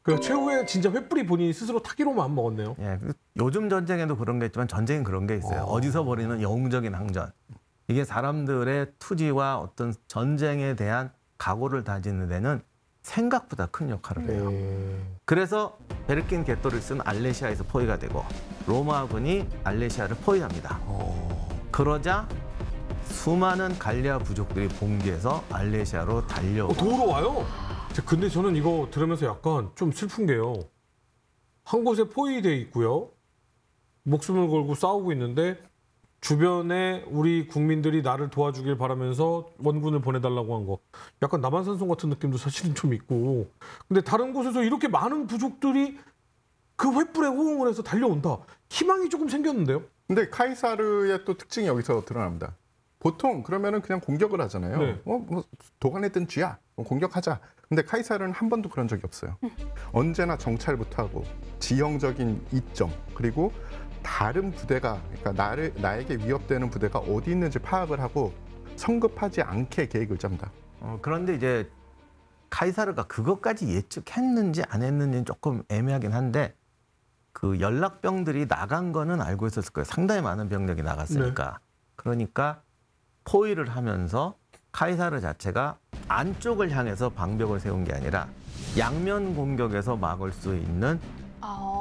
그 최후의 진짜 횃불이 본인이 스스로 타기로만 먹었네요. 예, 요즘 전쟁에도 그런 게 있지만 전쟁은 그런 게 있어요. 어디서 벌이는 영웅적인 항전. 이게 사람들의 투지와 어떤 전쟁에 대한 각오를 다지는 데는 생각보다 큰 역할을 해요. 그래서 베르킨 게토릭스는 알레시아에서 포위가 되고 로마군이 알레시아를 포위합니다. 그러자 수많은 갈리아 부족들이 봉기해서 알레시아로 달려오고 도우러 와요? 근데 저는 이거 들으면서 약간 좀 슬픈 게요. 한 곳에 포위돼 있고요. 목숨을 걸고 싸우고 있는데 주변에 우리 국민들이 나를 도와주길 바라면서 원군을 보내달라고 한 거. 약간 남한산성 같은 느낌도 사실은 좀 있고. 근데 다른 곳에서 이렇게 많은 부족들이 그 횃불에 호응을 해서 달려온다. 희망이 조금 생겼는데요. 근데 카이사르의 또 특징이 여기서 드러납니다. 보통 그러면은 그냥 공격을 하잖아요. 네. 뭐 도관했던 쥐야, 공격하자. 근데 카이사르는 한 번도 그런 적이 없어요. 언제나 정찰부터 하고 지형적인 이점 그리고 다른 부대가 그러니까 나에게 위협되는 부대가 어디 있는지 파악을 하고 성급하지 않게 계획을 짭니다. 그런데 이제 카이사르가 그것까지 예측했는지 안 했는지는 조금 애매하긴 한데 그 연락병들이 나간 거는 알고 있었을 거예요. 상당히 많은 병력이 나갔으니까. 그러니까 포위를 하면서 카이사르 자체가 안쪽을 향해서 방벽을 세운 게 아니라 양면 공격에서 막을 수 있는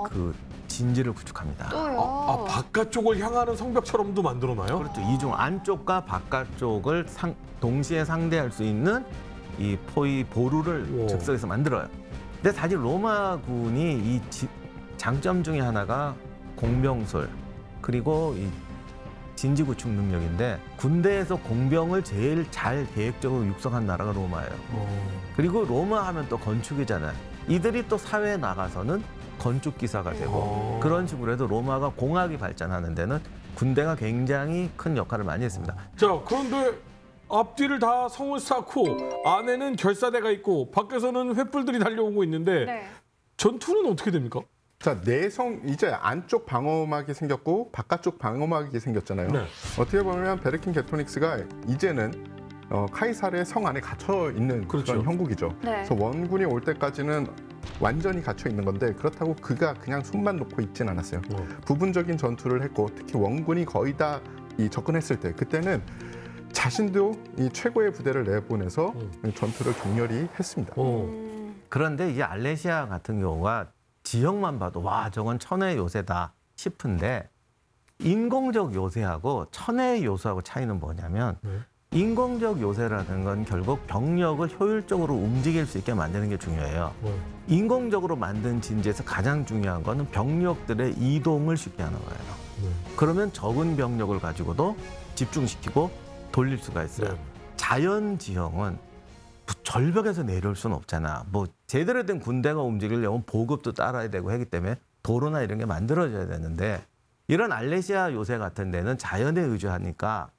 그 진지를 구축합니다. 또요. 바깥쪽을 향하는 성벽처럼도 만들어놔요? 그렇죠. 이중 안쪽과 바깥쪽을 동시에 상대할 수 있는 이 포위 보루를 우와. 즉석에서 만들어요. 근데 사실 로마군이 이 장점 중에 하나가 공병술 그리고 이 진지 구축 능력인데 군대에서 공병을 제일 잘 계획적으로 육성한 나라가 로마예요. 그리고 로마 하면 또 건축이잖아요. 이들이 또 사회에 나가서는 건축 기사가 되고 그런 식으로 해서 로마가 공학이 발전하는 데는 군대가 굉장히 큰 역할을 많이 했습니다. 자, 그런데 앞뒤를 다 성을 쌓고 안에는 결사대가 있고 밖에서는 횃불들이 달려오고 있는데 네. 전투는 어떻게 됩니까? 자, 내성 이제 안쪽 방어막이 생겼고 바깥쪽 방어막이 생겼잖아요. 네. 어떻게 보면 베르킨 게토닉스가 이제는 카이사르의 성 안에 갇혀 있는 그렇죠. 그런 형국이죠. 네. 그래서 원군이 올 때까지는 완전히 갇혀 있는 건데 그렇다고 그가 그냥 손만 놓고 있진 않았어요. 부분적인 전투를 했고 특히 원군이 거의 다 접근했을 때 그때는 자신도 이 최고의 부대를 내보내서 전투를 격렬히 했습니다. 그런데 이제 알레시아 같은 경우가 지형만 봐도 와 저건 천혜의 요새다 싶은데 인공적 요새하고 천혜의 요새하고 차이는 뭐냐면 인공적 요새라는 건 결국 병력을 효율적으로 움직일 수 있게 만드는 게 중요해요. 인공적으로 만든 진지에서 가장 중요한 거는 병력들의 이동을 쉽게 하는 거예요. 그러면 적은 병력을 가지고도 집중시키고 돌릴 수가 있어요. 자연 지형은 절벽에서 내려올 수는 없잖아. 뭐 제대로 된 군대가 움직이려면 보급도 따라야 되고 하기 때문에 도로나 이런 게 만들어져야 되는데 이런 알레시아 요새 같은 데는 자연에 의존하니까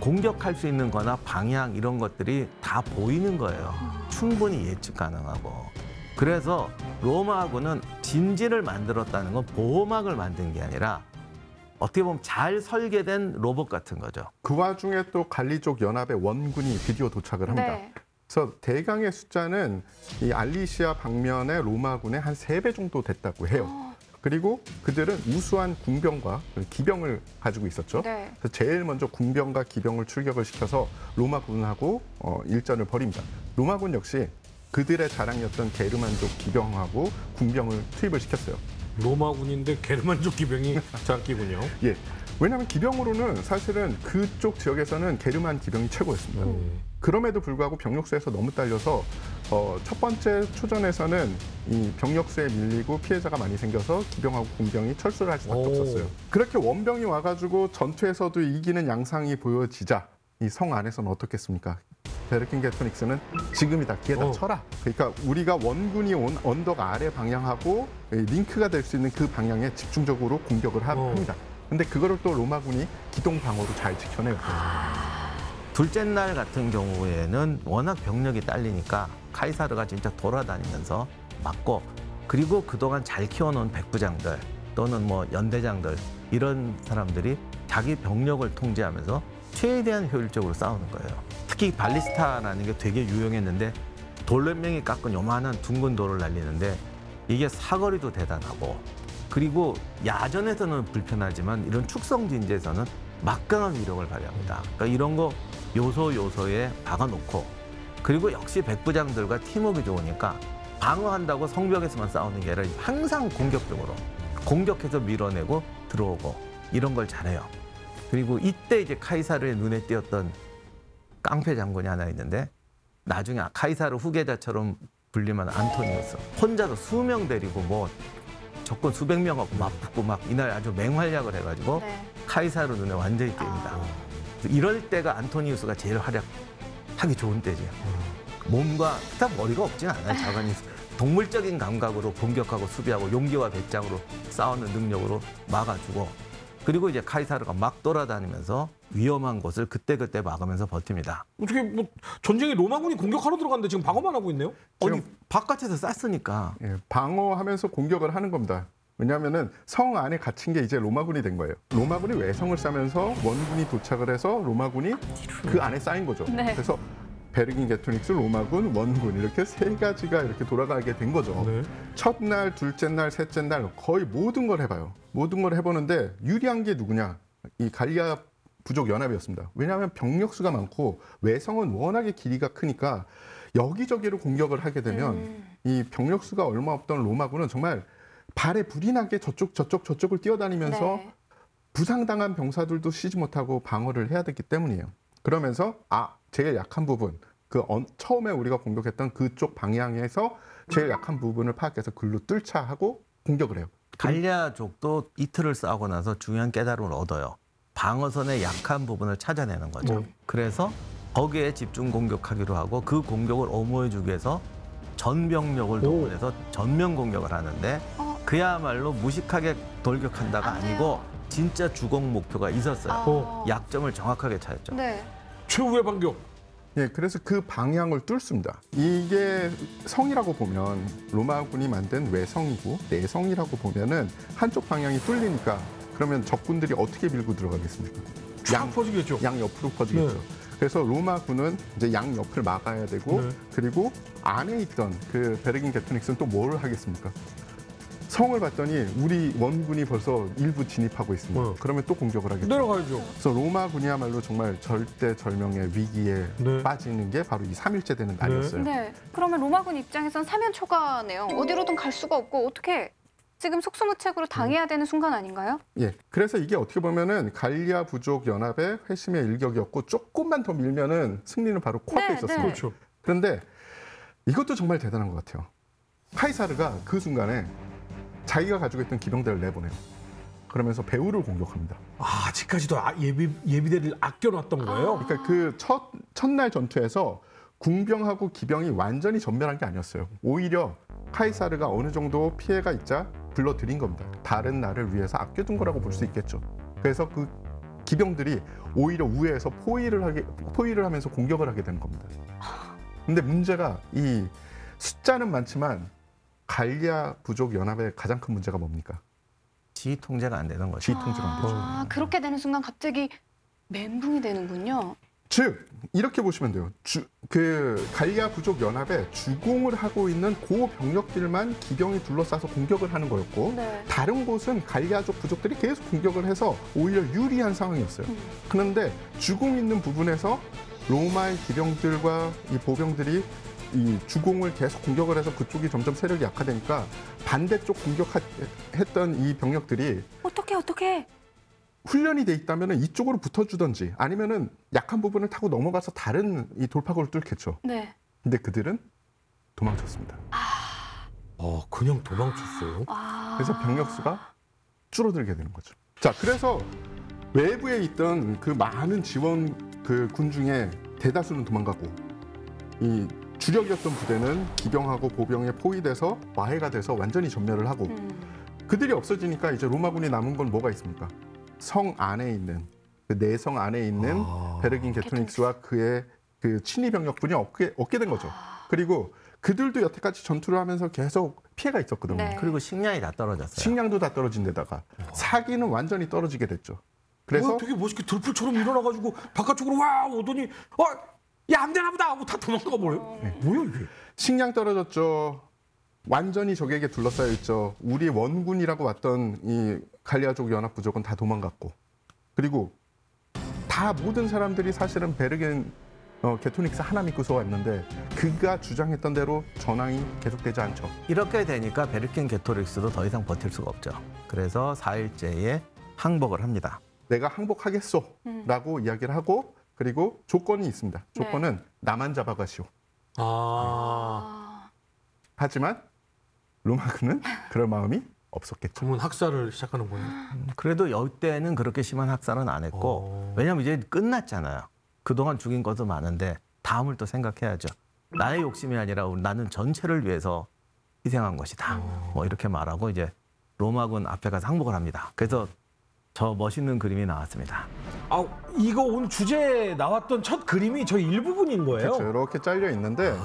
공격할 수 있는 거나 방향 이런 것들이 다 보이는 거예요. 충분히 예측 가능하고. 그래서 로마군은 진지를 만들었다는 건 보호막을 만든 게 아니라 어떻게 보면 잘 설계된 로봇 같은 거죠. 그 와중에 또 갈리족 연합의 원군이 드디어 도착을 합니다. 네. 그래서 대강의 숫자는 이 알리시아 방면의 로마군의 한 3배 정도 됐다고 해요. 그리고 그들은 우수한 군병과 기병을 가지고 있었죠. 네. 그래서 제일 먼저 군병과 기병을 출격을 시켜서 로마군하고 일전을 벌입니다. 로마군 역시 그들의 자랑이었던 게르만족 기병하고 군병을 투입을 시켰어요. 로마군인데 게르만족 기병이 장기군요. 예. 왜냐하면 기병으로는 사실은 그쪽 지역에서는 게르만 기병이 최고였습니다. 그럼에도 불구하고 병력수에서 너무 딸려서 첫 번째 초전에서는 이 병력수에 밀리고 피해자가 많이 생겨서 기병하고 군병이 철수를 할 수밖에 없었어요. 그렇게 원병이 와가지고 전투에서도 이기는 양상이 보여지자 이 성 안에서는 어떻겠습니까? 베르킨 게토닉스는 지금이다, 기회다, 쳐라. 그러니까 우리가 원군이 온 언덕 아래 방향하고 링크가 될 수 있는 그 방향에 집중적으로 공격을 합니다. 근데 그거를 또 로마군이 기동 방어로 잘 지켜내요. 둘째 날 같은 경우에는 워낙 병력이 딸리니까 카이사르가 진짜 돌아다니면서 막고 그리고 그동안 잘 키워놓은 백부장들 또는 뭐 연대장들 이런 사람들이 자기 병력을 통제하면서 최대한 효율적으로 싸우는 거예요. 특히 발리스타라는 게 되게 유용했는데 돌연명이 깎은 요만한 둥근 돌을 날리는데 이게 사거리도 대단하고 그리고 야전에서는 불편하지만 이런 축성 진지에서는 막강한 위력을 발휘합니다. 그러니까 이런 거 요소에 박아놓고 그리고 역시 백부장들과 팀워크가 좋으니까 방어한다고 성벽에서만 싸우는 게 아니라 항상 공격적으로 공격해서 밀어내고 들어오고 이런 걸 잘해요. 그리고 이때 이제 카이사르의 눈에 띄었던 깡패 장군이 하나 있는데 나중에 카이사르 후계자처럼 불리면 안토니우스 혼자서 수명 데리고 뭐 적군 수백 명하고 맞붙고 막 이날 아주 맹활약을 해가지고 네. 카이사르 눈에 완전히 띕니다. 이럴 때가 안토니우스가 제일 활약하기 좋은 때죠. 몸과 딱 머리가 없진 않아요. 자간이 동물적인 감각으로 공격하고 수비하고 용기와 배짱으로 싸우는 능력으로 막아주고 그리고 이제 카이사르가 막 돌아다니면서 위험한 곳을 그때그때 막으면서 버팁니다. 어떻게 뭐 전쟁에 로마군이 공격하러 들어갔는데 지금 방어만 하고 있네요? 어디 바깥에서 쐈으니까 예, 방어하면서 공격을 하는 겁니다. 왜냐하면은 성 안에 갇힌 게 이제 로마군이 된 거예요. 로마군이 외성을 싸면서 원군이 도착을 해서 로마군이 그 안에 쌓인 거죠. 네. 그래서 베르긴게토닉스, 로마군, 원군 이렇게 세 가지가 이렇게 돌아가게 된 거죠. 네. 첫날, 둘째 날, 셋째 날 거의 모든 걸 해봐요. 모든 걸 해보는데 유리한 게 누구냐? 이 갈리아 부족 연합이었습니다. 왜냐하면 병력 수가 많고 외성은 워낙에 길이가 크니까 여기저기로 공격을 하게 되면 이 병력 수가 얼마 없던 로마군은 정말 발에 불이 나게 저쪽을 뛰어다니면서 네. 부상당한 병사들도 쉬지 못하고 방어를 해야 됐기 때문이에요. 그러면서 제일 약한 부분, 처음에 우리가 공격했던 그쪽 방향에서 제일 약한 부분을 파악해서 글로 뚫자 하고 공격을 해요. 갈리아족도 이틀을 싸우고 나서 중요한 깨달음을 얻어요. 방어선의 약한 부분을 찾아내는 거죠. 그래서 거기에 집중 공격하기로 하고 그 공격을 엄호해주기 위해서 전 병력을 동원해서 전면 공격을 하는데 그야말로 무식하게 돌격한다가 아니고 진짜 주공 목표가 있었어요. 약점을 정확하게 찾았죠. 네. 최후의 반격. 예, 그래서 그 방향을 뚫습니다. 이게 성이라고 보면 로마군이 만든 외성이고 내성이라고 보면은 한쪽 방향이 뚫리니까 그러면 적군들이 어떻게 밀고 들어가겠습니까? 쫙 퍼지겠죠. 양 옆으로 퍼지겠죠. 네. 그래서 로마군은 이제 양 옆을 막아야 되고 네. 그리고 안에 있던 그 베르긴게토닉스는 또 뭘 하겠습니까? 성을 봤더니 우리 원군이 벌써 일부 진입하고 있습니다. 네. 그러면 또 공격을 하겠죠. 내려가야죠. 그래서 로마군이야말로 정말 절대절명의 위기에 네. 빠지는 게 바로 이 3일째 되는 날이었어요. 네. 그러면 로마군 입장에선 사면초가네요. 어디로든 갈 수가 없고 어떻게 지금 속수무책으로 당해야 되는 순간 아닌가요? 예, 그래서 이게 어떻게 보면은 갈리아 부족 연합의 회심의 일격이었고 조금만 더 밀면은 승리는 바로 코앞에 네, 있었습니다. 네. 그렇죠. 그런데 이것도 정말 대단한 것 같아요. 카이사르가 그 순간에 자기가 가지고 있던 기병대를 내보내요. 그러면서 배후를 공격합니다. 아직까지도 예비대를 아껴놨던 거예요? 그러니까 그 첫날 전투에서 궁병하고 기병이 완전히 전멸한 게 아니었어요. 오히려 카이사르가 어느 정도 피해가 있자 불러들인 겁니다. 다른 날을 위해서 아껴둔 거라고 볼 수 있겠죠. 그래서 그 기병들이 오히려 우회해서 포위를 하면서 공격을 하게 되는 겁니다. 근데 문제가 이 숫자는 많지만 갈리아 부족 연합의 가장 큰 문제가 뭡니까? 지휘 통제가 안 되는 거죠. 지휘 통제가 안 되죠. 그렇게 되는 순간 갑자기 멘붕이 되는군요. 즉 이렇게 보시면 돼요. 그 갈리아 부족 연합에 주공을 하고 있는 고 병력들만 기병이 둘러싸서 공격을 하는 거였고 네. 다른 곳은 갈리아족 부족들이 계속 공격을 해서 오히려 유리한 상황이었어요. 그런데 주공 있는 부분에서 로마의 기병들과 이 보병들이 이 주공을 계속 공격을 해서 그쪽이 점점 세력이 약화되니까 반대쪽 공격했던 이 병력들이 어떻게? 훈련이 돼 있다면 이쪽으로 붙어주든지 아니면은 약한 부분을 타고 넘어가서 다른 이 돌파구를 뚫겠죠. 네. 근데 그들은 도망쳤습니다. 그냥 도망쳤어요. 그래서 병력 수가 줄어들게 되는 거죠. 자, 그래서 외부에 있던 그 많은 지원 그 군 중에 대다수는 도망가고 이 주력이었던 부대는 기병하고 보병에 포위돼서 와해가 돼서 완전히 전멸을 하고 그들이 없어지니까 이제 로마군이 남은 건 뭐가 있습니까? 성 안에 있는 그 내성 안에 있는 베르긴게토닉스와 그의 그 친위 병력군이 얻게 된 거죠. 그리고 그들도 여태까지 전투를 하면서 계속 피해가 있었거든요. 네. 그리고 식량이 다 떨어졌어요. 식량도 다 떨어진 데다가 사기는 완전히 떨어지게 됐죠. 그래서 되게 멋있게 들풀처럼 일어나가지고 바깥쪽으로 와 오더니 야 안 되나 보다 하고 다 도망가 버려요. 뭐야 이게? 식량 떨어졌죠. 완전히 적에게 둘러싸여 있죠. 우리 원군이라고 왔던 이 갈리아족 연합부족은 다 도망갔고, 그리고 다 모든 사람들이 사실은 베르겐 게토닉스 하나 믿고서 왔는데 그가 주장했던 대로 전황이 계속되지 않죠. 이렇게 되니까 베르킨 게토릭스도 더 이상 버틸 수가 없죠. 그래서 4일째에 항복을 합니다. 내가 항복하겠소라고 이야기를 하고, 그리고 조건이 있습니다. 조건은 나만 잡아가시오. 하지만 로마군은 그럴 마음이 없었겠죠. 그러면 학살을 시작하는 거예요. 그래도 이때는 그렇게 심한 학살은 안 했고, 왜냐면 이제 끝났잖아요. 그동안 죽인 것도 많은데 다음을 또 생각해야죠. 나의 욕심이 아니라 나는 전체를 위해서 희생한 것이다. 뭐 이렇게 말하고 이제 로마군 앞에 가서 항복을 합니다. 그래서 저 멋있는 그림이 나왔습니다. 이거 오늘 주제에 나왔던 첫 그림이 저 일부분인 거예요? 그렇죠. 이렇게 잘려 있는데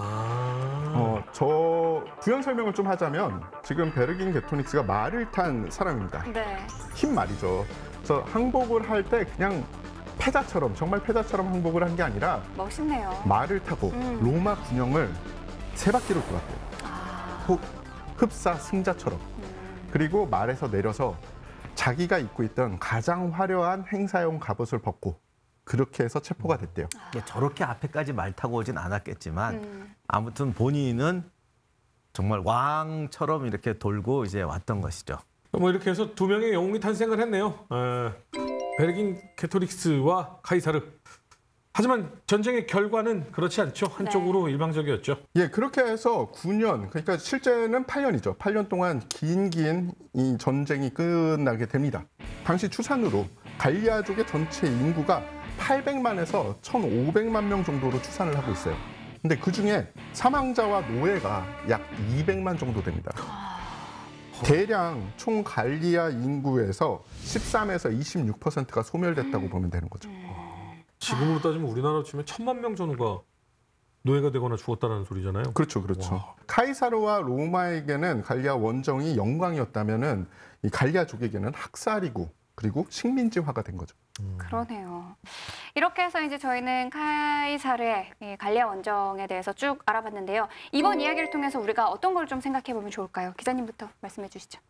저 부연 설명을 좀 하자면 지금 베르긴 게토닉스가 말을 탄 사람입니다. 네. 흰 말이죠. 그래서 항복을 할 때 그냥 패자처럼, 정말 패자처럼 항복을 한 게 아니라 멋있네요. 말을 타고 로마 군영을 3바퀴로 돌았대요. 흡사 승자처럼. 그리고 말에서 내려서 자기가 입고 있던 가장 화려한 행사용 갑옷을 벗고 그렇게 해서 체포가 됐대요. 저렇게 앞에까지 말 타고 오진 않았겠지만 아무튼 본인은 정말 왕처럼 이렇게 돌고 이제 왔던 것이죠. 뭐 이렇게 해서 두 명의 영웅이 탄생을 했네요. 베르긴 게토릭스와 카이사르. 하지만 전쟁의 결과는 그렇지 않죠. 한쪽으로 일방적이었죠. 예, 그렇게 해서 9년, 그러니까 실제는 8년이죠. 8년 동안 긴 이 전쟁이 끝나게 됩니다. 당시 추산으로 갈리아족의 전체 인구가 800만에서 1,500만 명 정도로 추산을 하고 있어요. 근데 그중에 사망자와 노예가 약 200만 정도 됩니다. 대량 총 갈리아 인구에서 13에서 26%가 소멸됐다고 보면 되는 거죠. 지금으로 따지면 우리나라로 치면 1,000만 명 전후가 노예가 되거나 죽었다는 소리잖아요. 그렇죠, 그렇죠. 카이사르와 로마에게는 갈리아 원정이 영광이었다면은 이 갈리아족에게는 학살이고 그리고 식민지화가 된 거죠. 그러네요. 이렇게 해서 이제 저희는 카이사르의 이 갈리아 원정에 대해서 쭉 알아봤는데요. 이번 이야기를 통해서 우리가 어떤 걸 좀 생각해 보면 좋을까요? 기자님부터 말씀해 주시죠.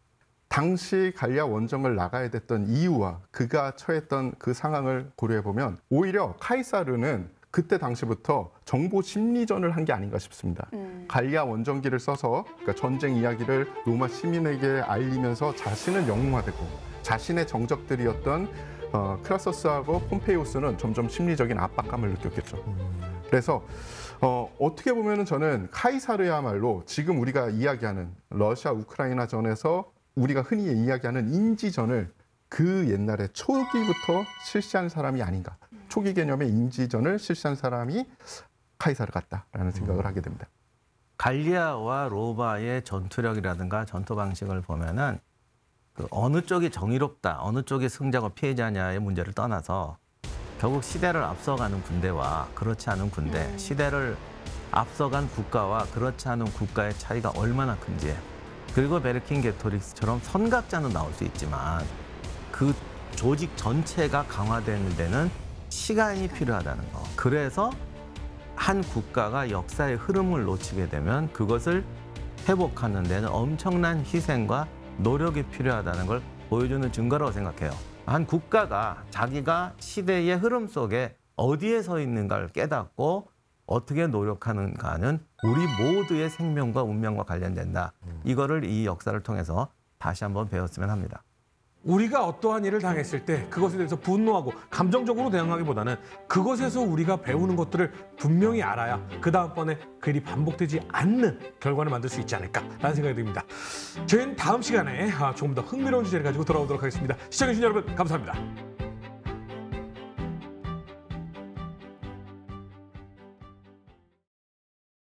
당시 갈리아 원정을 나가야 됐던 이유와 그가 처했던 그 상황을 고려해 보면 오히려 카이사르는 그때 당시부터 정보 심리전을 한 게 아닌가 싶습니다. 갈리아 원정기를 써서 그러니까 전쟁 이야기를 로마 시민에게 알리면서 자신은 영웅화되고 자신의 정적들이었던 크라서스하고 폼페이오스는 점점 심리적인 압박감을 느꼈겠죠. 그래서 어떻게 보면은 저는 카이사르야말로 지금 우리가 이야기하는 러시아 우크라이나 전에서 우리가 흔히 이야기하는 인지전을 그 옛날에 초기부터 실시한 사람이 아닌가. 초기 개념의 인지전을 실시한 사람이 카이사르 같다라는 생각을 하게 됩니다. 갈리아와 로마의 전투력이라든가 전투 방식을 보면은 그 어느 쪽이 정의롭다, 어느 쪽이 승자고 피해자냐의 문제를 떠나서 결국 시대를 앞서가는 군대와 그렇지 않은 군대, 시대를 앞서간 국가와 그렇지 않은 국가의 차이가 얼마나 큰지, 그리고 베르킨 게토릭스처럼 선각자는 나올 수 있지만 그 조직 전체가 강화되는 데는 시간이 필요하다는 거. 그래서 한 국가가 역사의 흐름을 놓치게 되면 그것을 회복하는 데는 엄청난 희생과 노력이 필요하다는 걸 보여주는 증거라고 생각해요. 한 국가가 자기가 시대의 흐름 속에 어디에 서 있는가를 깨닫고 어떻게 노력하는가는 우리 모두의 생명과 운명과 관련된다. 이거를 이 역사를 통해서 다시 한번 배웠으면 합니다. 우리가 어떠한 일을 당했을 때 그것에 대해서 분노하고 감정적으로 대응하기보다는 그것에서 우리가 배우는 것들을 분명히 알아야 그 다음번에 그 일이 반복되지 않는 결과를 만들 수 있지 않을까라는 생각이 듭니다. 저희는 다음 시간에 조금 더 흥미로운 주제를 가지고 돌아오도록 하겠습니다. 시청해주신 여러분 감사합니다.